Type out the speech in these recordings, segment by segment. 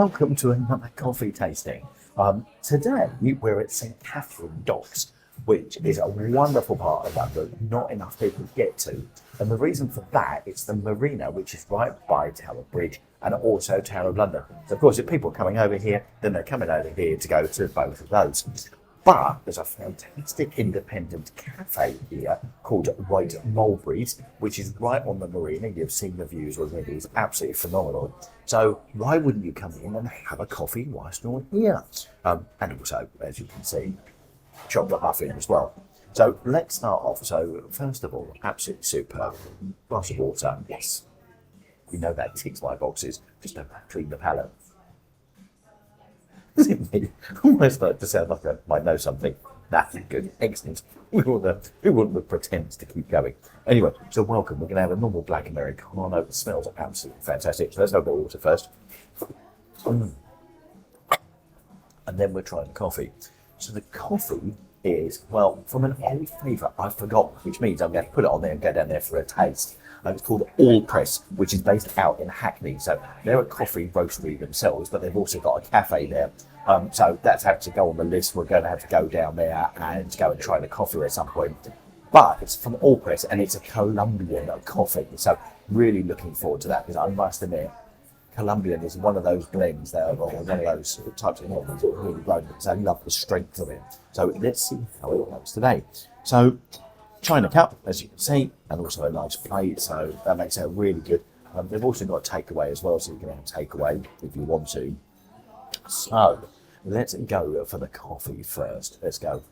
welcome to another coffee tasting. Today we're at St Catherine Docks, which is a wonderful part of London, not enough people get to. And the reason for that is the marina, which is right by Tower Bridge and also Tower of London. So of course, if people are coming over here, then they're coming over here to go to both of those. But there's a fantastic independent cafe here called Mulberries, which is right on the marina. You've seen the views already. It's absolutely phenomenal. So why wouldn't you come in and have a coffee whilst you're here? And also, as you can see, chocolate muffin as well. So let's start off. So first of all, absolutely superb. Glass of water, yes. We know that ticks my boxes. Just don't clean the palate. Almost like to sound like I might know something. That's good. Excellent. Who wouldn't pretend to keep going? Anyway, so welcome. We're going to have a normal black Americano. It smells absolutely fantastic. So let's have a bit of water first. And then we're trying the coffee. So the coffee is, well, from an old favourite I forgot, which means I'm going to put it on there and go down there for a taste. It's called All Press, which is based out in Hackney. So they're a coffee roastery themselves, but they've also got a cafe there. So that's had to go on the list. We're going to have to go down there and go and try the coffee at some point. But it's from All Press and it's a Colombian coffee. So really looking forward to that because I must admit, Colombian is one of those blends that are one of those types of coffees that are really grown because I love the strength of it. So let's see how it goes today. So China cup, as you can see, and also a nice plate, so that makes it really good. They've also got a takeaway as well, so you can have a takeaway if you want to. So let's go for the coffee first. Let's go.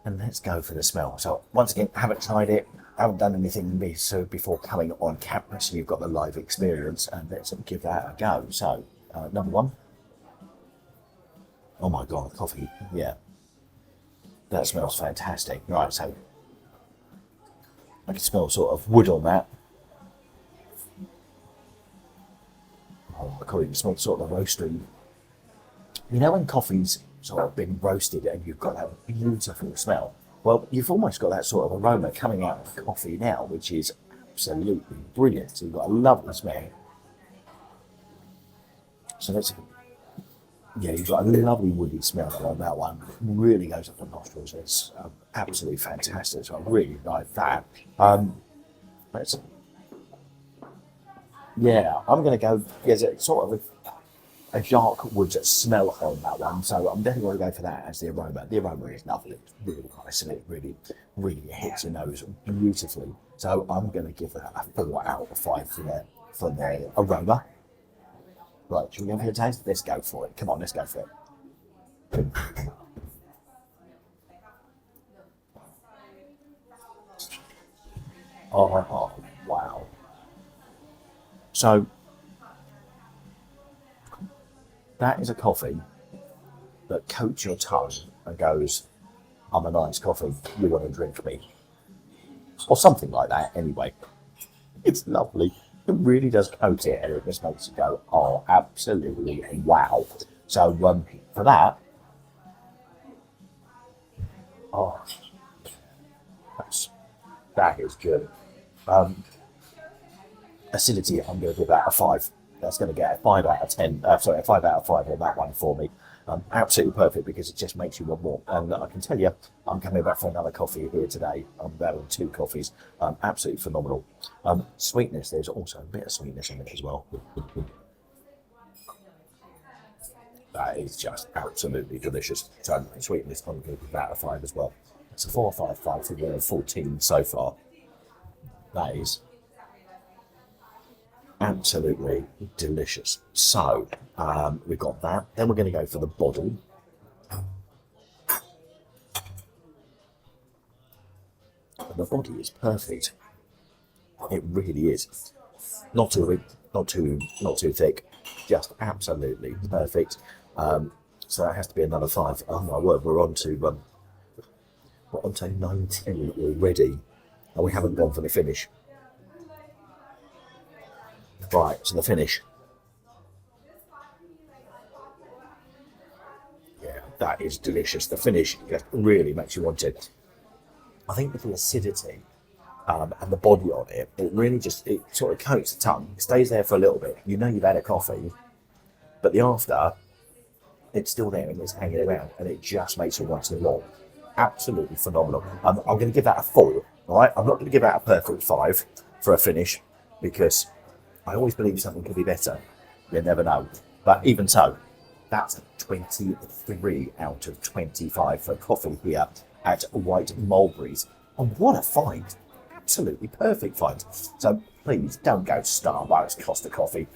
And let's go for the smell. So once again, haven't tried it, haven't done anything before coming on camera, so you've got the live experience, and let's give that a go. So, number one. Oh my God, coffee, yeah. That smells fantastic. Right, so I can smell sort of wood on that. Oh, I can't even smell sort of the roastery. You know when coffee's sort of been roasted and you've got that beautiful smell? Well, you've almost got that sort of aroma coming out of the coffee now, which is absolutely brilliant. So you've got a lovely smell. So let's, yeah, you've got a lovely woody smell on that one. Really goes up the nostrils. It's absolutely fantastic. So I really like that. Yeah, I'm going to go. There's a sort of a dark wood smell on that one, so I'm definitely going to go for that as the aroma. The aroma is lovely. It's really nice and it really hits your nose beautifully. So I'm going to give that a 4 out of 5 for the aroma. Right, should we go for a taste? Let's go for it. Come on, let's go for it. Oh, wow. So, that is a coffee that coats your tongue and goes, I'm a nice coffee, you want to drink me. Or something like that, anyway. It's lovely. It really does coat it and it just makes it go, oh, absolutely wow. So for that, oh, that is good. Acidity, I'm going to give that a 5. That's going to get a 5 out of 10. A 5 out of 5 on that one for me. Absolutely perfect because it just makes you want more. And I can tell you, I'm coming back for another coffee here today. I'm having 2 coffees. Absolutely phenomenal. Sweetness, there's also a bit of sweetness in it as well. That is just absolutely delicious. So sweetness, I'm going to give that a 5 as well. It's a 4 5 5 for 14 so far. That is absolutely delicious. So we've got that. Then we're going to go for the body. And the body is perfect. It really is. Not too thick. Just absolutely perfect. So that has to be another 5. Oh my word, we're on to 19 already, and we haven't gone for the finish. Right, so the finish. Yeah, that is delicious. The finish just really makes you want it. I think with the acidity and the body on it, it really just, it sort of coats the tongue, it stays there for a little bit. You know you've had a coffee, but the after, it's still there and it's hanging around, and it just makes it once in a while. Absolutely phenomenal. I'm going to give that a 4. All right, I'm not going to give that a perfect 5 for a finish, because I always believe something could be better. You never know. But even so, that's a 23 out of 25 for coffee here at White Mulberries. And what a find! Absolutely perfect find. So please don't go to Starbucks, Costa Coffee.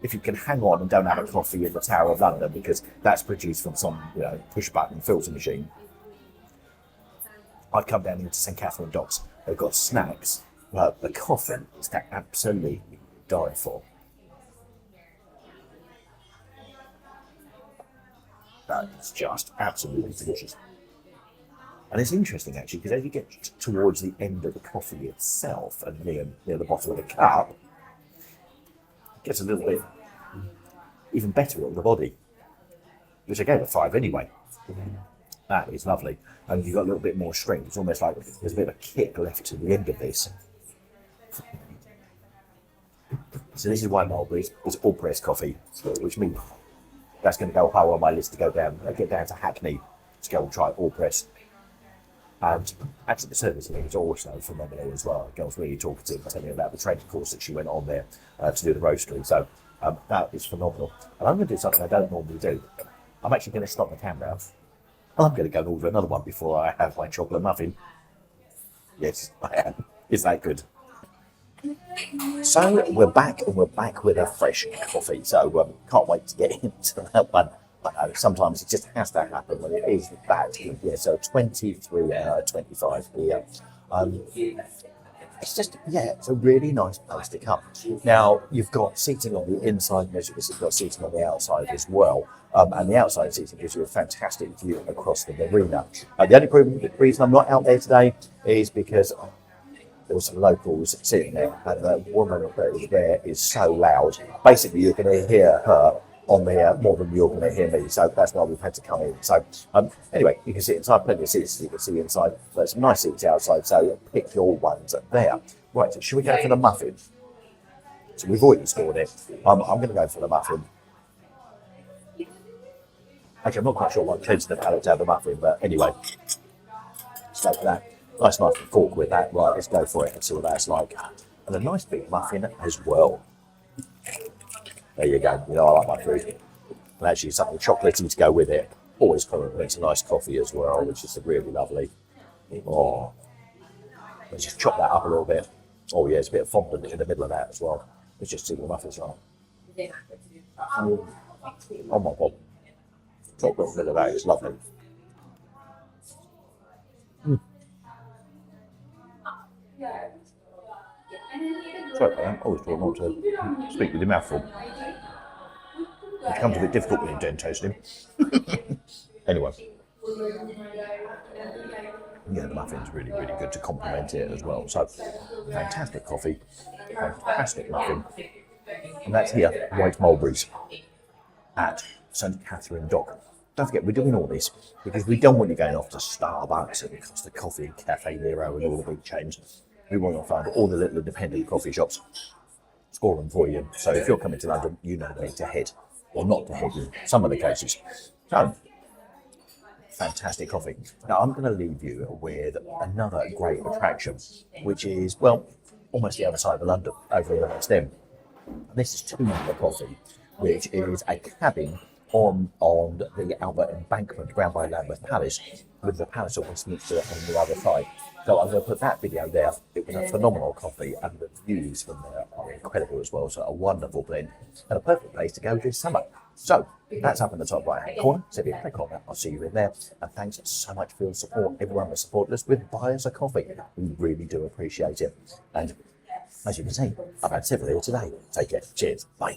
If you can hang on and don't have a coffee in the Tower of London, because that's produced from some push button filter machine, I'd come down here to St Catherine Docks. They've got snacks. Well, the coffee is to absolutely die for. That is just absolutely delicious. And it's interesting actually, because as you get towards the end of the coffee itself and near the bottom of the cup, it gets a little bit even better on the body, which I gave a 5 anyway. That is lovely. And you've got a little bit more strength. It's almost like there's a bit of a kick left to the end of this. So this is White Mulberries. It's all pressed coffee, which means that's going to go high on my list to go down. I get down to Hackney to go and try all press. And actually the service here is also phenomenal as well. The girl's really talkative, telling me about the training course that she went on there to do the roastery. So that is phenomenal. And I'm going to do something I don't normally do. I'm actually going to stop the camera. I'm going to go and order another one before I have my chocolate muffin. Yes, I am. Is that good? So we're back, and we're back with a fresh coffee. So can't wait to get into that one. Sometimes it just has to happen when it is that. Yeah, so 23 out of 25 here. It's just, it's a really nice place to come. Now, you've got seating on the inside, and as you can see, you've got seating on the outside as well. And the outside seating gives you a fantastic view across the marina. The only reason I'm not out there today is because there were some locals sitting there, and the woman that is there is so loud. Basically, you're going to hear her on there more than you're going to hear me, so that's why we've had to come in. So anyway, you can sit inside, plenty of seats you can see inside. There's some nice seats outside, so pick your ones there. Right, so should we go for the muffin? So we've already scored it. I'm going to go for the muffin. Actually, I'm not quite sure what cleansing the palate to have the muffin, but anyway, let's go for that. Nice knife and fork with that. Right, let's go for it and see what that's like. And a nice big muffin as well. There you go. You know, I like my food. And actually, something chocolatey to go with it. Always complements a nice coffee as well, which is really lovely. Oh, let's just chop that up a little bit. Oh yeah, it's a bit of fondant in the middle of that as well. Let's just see what the muffin's like. Oh my god. Chocolate in the middle of that is lovely. Sorry, I always try not to speak with your mouth full. It becomes a bit difficult when you don't taste him. Anyway. Yeah, the muffin's really, really good to complement it as well. So, fantastic coffee, fantastic muffin. And that's here, White Mulberries at St Catherine Dock. Don't forget, we're doing all this because we don't want you going off to Starbucks and Costa Coffee and Cafe Nero and all the big chains. We want to find all the little independent coffee shops, score them for you. So if you're coming to London, you know where to head, or not to head in some of the cases. So, fantastic coffee. Now I'm going to leave you with another great attraction, which is, well, almost the other side of London, over in the West End. And this is Two-Number Coffee, which is a cabin on the Albert Embankment round by Lambeth Palace, with the Palace of Westminster on the other side. So I'm going to put that video there. It was a phenomenal coffee, and the views from there are incredible as well. So a wonderful blend and a perfect place to go this summer. So that's up in the top right hand corner. So if you click on that, I'll see you in there. And thanks so much for your support. Everyone that supported us with Buy Us a Coffee. We really do appreciate it. And as you can see, I've had several here today. Take care. Cheers. Bye.